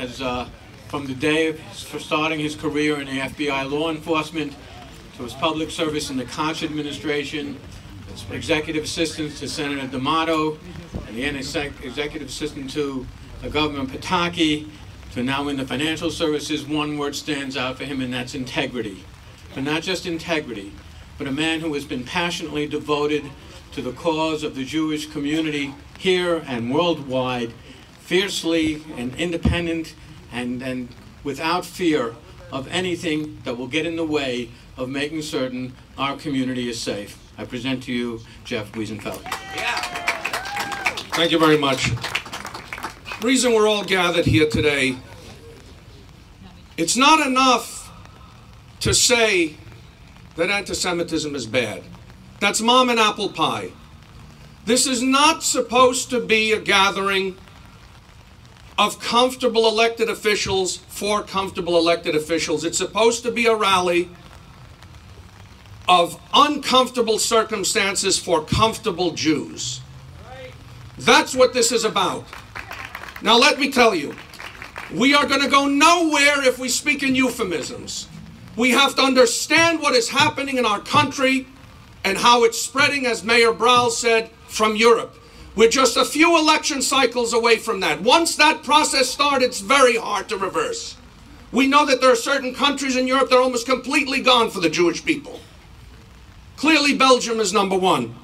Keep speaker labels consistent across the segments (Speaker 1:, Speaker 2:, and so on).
Speaker 1: has, from the day of starting his career in the FBI law enforcement, to his public service in the Koch administration, executive assistant to Senator D'Amato, and the executive assistant to Governor Pataki, to now in the financial services, one word stands out for him, and that's integrity. But not just integrity, but a man who has been passionately devoted to the cause of the Jewish community here and worldwide, fiercely and independent and without fear of anything that will get in the way of making certain our community is safe. I present to you Jeff Wiesenfeld.
Speaker 2: Yeah. Thank you very much. The reason we're all gathered here today, it's not enough to say that anti-Semitism is bad. That's mom and apple pie. This is not supposed to be a gathering of comfortable elected officials for comfortable elected officials. It's supposed to be a rally of uncomfortable circumstances for comfortable Jews. That's what this is about. Now let me tell you, we are going to go nowhere if we speak in euphemisms. We have to understand what is happening in our country and how it's spreading, as Mayor Browl said, from Europe. We're just a few election cycles away from that. Once that process starts, it's very hard to reverse. We know that there are certain countries in Europe that are almost completely gone for the Jewish people. Clearly, Belgium is number one.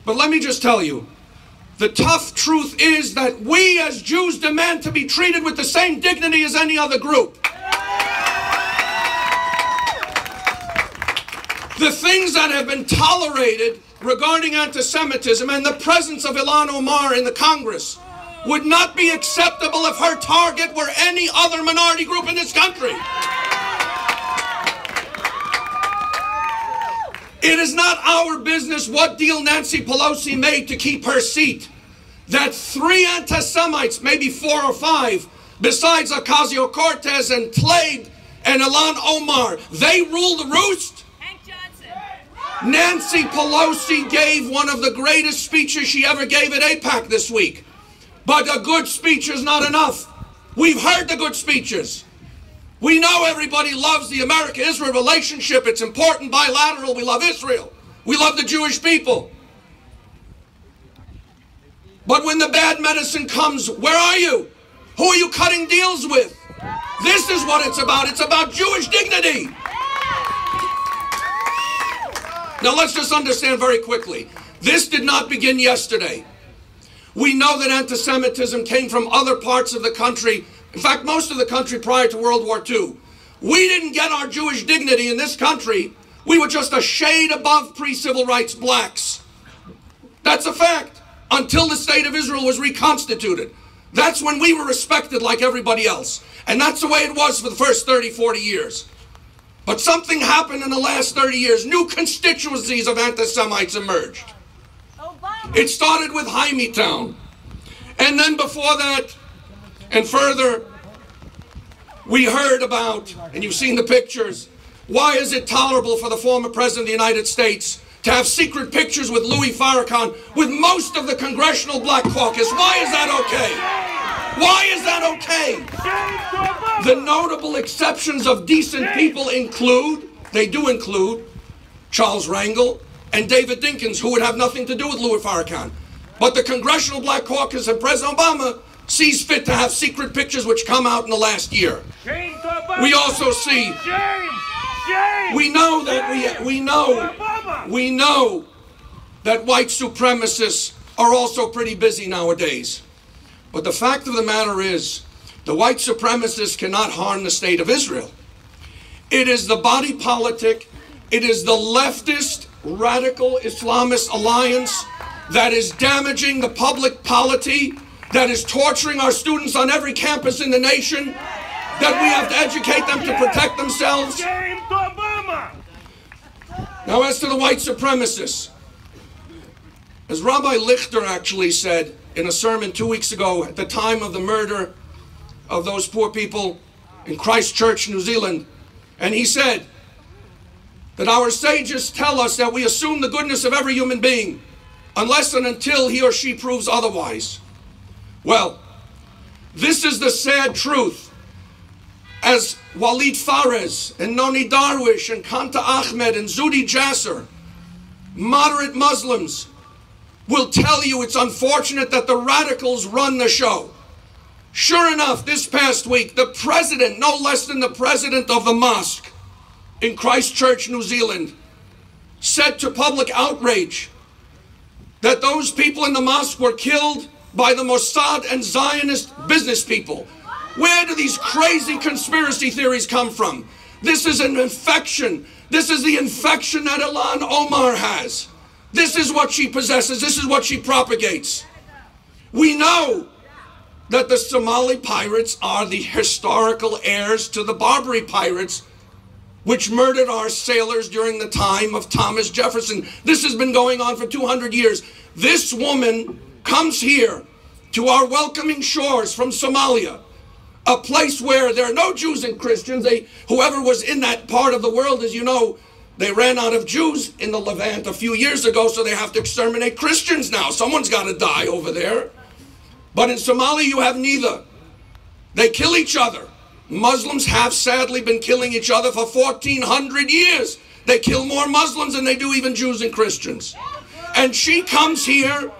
Speaker 2: But let me just tell you, the tough truth is that we as Jews demand to be treated with the same dignity as any other group. The things that have been tolerated regarding anti-Semitism and the presence of Ilhan Omar in the Congress would not be acceptable if her target were any other minority group in this country. It is not our business what deal Nancy Pelosi made to keep her seat. That 3 anti-Semites, maybe 4 or 5, besides Ocasio-Cortez and Tlaib and Ilhan Omar, they rule the roost. Nancy Pelosi gave one of the greatest speeches she ever gave at AIPAC this week. But a good speech is not enough. We've heard the good speeches. We know everybody loves the America-Israel relationship. It's important, bilateral. We love Israel. We love the Jewish people. But when the bad medicine comes, where are you? Who are you cutting deals with? This is what it's about. It's about Jewish dignity. Now let's just understand very quickly. This did not begin yesterday. We know that anti-Semitism came from other parts of the country. In fact, most of the country prior to World War II. We didn't get our Jewish dignity in this country. We were just a shade above pre-civil rights blacks. That's a fact. Until the state of Israel was reconstituted. That's when we were respected like everybody else. And that's the way it was for the first 30, 40 years. But something happened in the last 30 years. New constituencies of anti-Semites emerged. It started with Hymietown. And then before that, and further, we heard about, and you've seen the pictures, why is it tolerable for the former President of the United States to have secret pictures with Louis Farrakhan with most of the Congressional Black Caucus? Why is that okay? Why is that okay? The notable exceptions of decent people include, they do include, Charles Rangel and David Dinkins, who would have nothing to do with Louis Farrakhan. But the Congressional Black Caucus and President Obama sees fit to have secret pictures which come out in the last year. We also see, we know that we know that white supremacists are also pretty busy nowadays. But the fact of the matter is, the white supremacists cannot harm the state of Israel. It is the body politic, it is the leftist, radical Islamist alliance that is damaging the public polity, that is torturing our students on every campus in the nation, that we have to educate them to protect themselves. Now, as to the white supremacists, as Rabbi Lichter actually said in a sermon 2 weeks ago at the time of the murder of those poor people in Christchurch, New Zealand, and he said that our sages tell us that we assume the goodness of every human being unless and until he or she proves otherwise. Well, This is the sad truth. As Walid Fares and Noni Darwish and Kanta Ahmed and Zudi Jasser, moderate Muslims, will tell you it's unfortunate that the radicals run the show. Sure enough, this past week, the president, no less than the president of the mosque in Christchurch, New Zealand, said to public outrage that those people in the mosque were killed by the Mossad and Zionist business people. Where do these crazy conspiracy theories come from? This is an infection. This is the infection that Ilhan Omar has. This is what she possesses. This is what she propagates. We know that the Somali pirates are the historical heirs to the Barbary pirates, which murdered our sailors during the time of Thomas Jefferson. This has been going on for 200 years. This woman comes here to our welcoming shores from Somalia, a place where there are no Jews and Christians. Whoever was in that part of the world, as you know, they ran out of Jews in the Levant a few years ago, so they have to exterminate Christians now. Someone's got to die over there. But in Somalia, you have neither. They kill each other. Muslims have sadly been killing each other for 1,400 years. They kill more Muslims than they do even Jews and Christians. And she comes here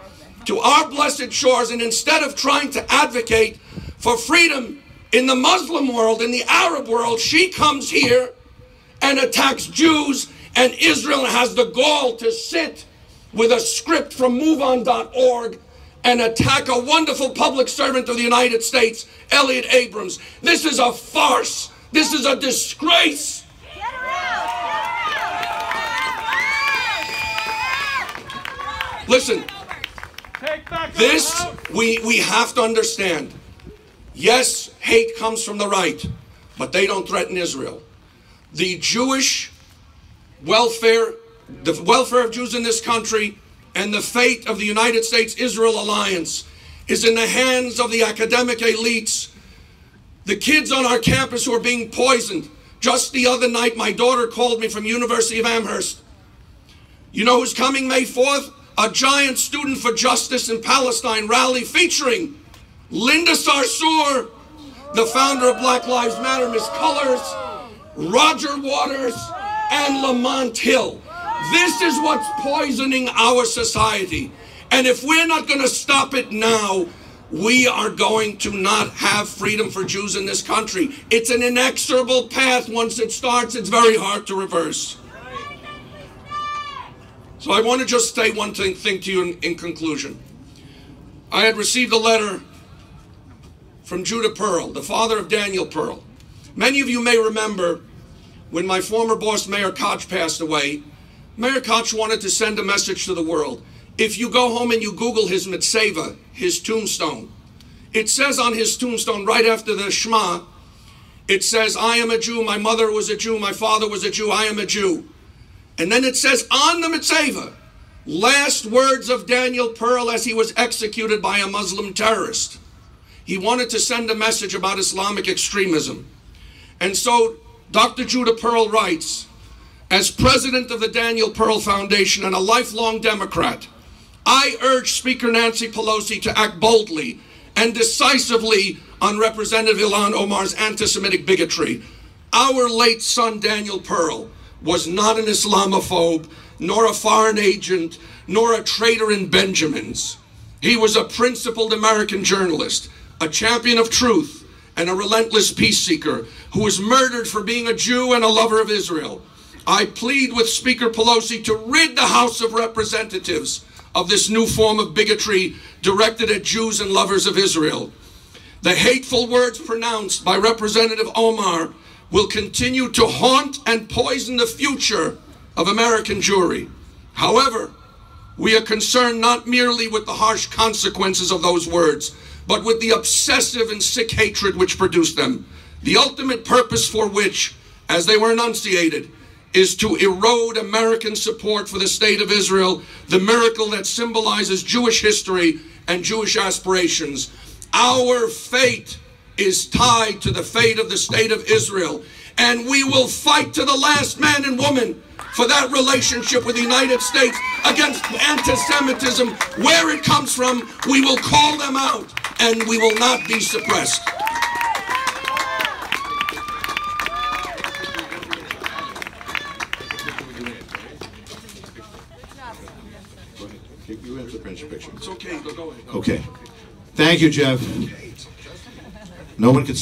Speaker 2: to our blessed shores, and instead of trying to advocate for freedom in the Muslim world, in the Arab world, she comes here and attacks Jews, and Israel has the gall to sit with a script from MoveOn.org and attack a wonderful public servant of the United States, Elliot Abrams. This is a farce. This is a disgrace. Listen, this we have to understand. Yes, hate comes from the right, but they don't threaten Israel. The Jewish welfare, the welfare of Jews in this country, and the fate of the United States-Israel alliance is in the hands of the academic elites. The kids on our campus who are being poisoned. Just the other night, my daughter called me from University of Amherst. You know who's coming May 4th? A giant Student for Justice in Palestine rally featuring Linda Sarsour, the founder of Black Lives Matter, Miss Colors, Roger Waters, and Lamont Hill. This is what's poisoning our society. And if we're not going to stop it now, we are going to not have freedom for Jews in this country. It's an inexorable path. Once it starts, it's very hard to reverse. So I want to just say one thing to you in conclusion. I had received a letter from Judah Pearl, the father of Daniel Pearl. Many of you may remember when my former boss, Mayor Koch, passed away. Mayor Koch wanted to send a message to the world. If you go home and you Google his mitzvah, his tombstone, it says on his tombstone, right after the Shema, it says, I am a Jew, my mother was a Jew, my father was a Jew, I am a Jew. And then it says on the mitzvah, last words of Daniel Pearl as he was executed by a Muslim terrorist. He wanted to send a message about Islamic extremism. And so Dr. Judah Pearl writes, as president of the Daniel Pearl Foundation and a lifelong Democrat, I urge Speaker Nancy Pelosi to act boldly and decisively on Representative Ilhan Omar's anti-Semitic bigotry. Our late son, Daniel Pearl, was not an Islamophobe, nor a foreign agent, nor a traitor in Benjamins. He was a principled American journalist, a champion of truth, and a relentless peace seeker who was murdered for being a Jew and a lover of Israel. I plead with Speaker Pelosi to rid the House of Representatives of this new form of bigotry directed at Jews and lovers of Israel. The hateful words pronounced by Representative Omar will continue to haunt and poison the future of American Jewry. However, we are concerned not merely with the harsh consequences of those words, but with the obsessive and sick hatred which produced them, the ultimate purpose for which, as they were enunciated, is to erode American support for the state of Israel, the miracle that symbolizes Jewish history and Jewish aspirations. Our fate is tied to the fate of the state of Israel, and we will fight to the last man and woman for that relationship with the United States against anti-Semitism. Where it comes from, we will call them out. and we will not be suppressed.
Speaker 3: You have to finish your picture.
Speaker 2: It's okay, go ahead.
Speaker 3: Okay. Thank you, Jeff. No one could say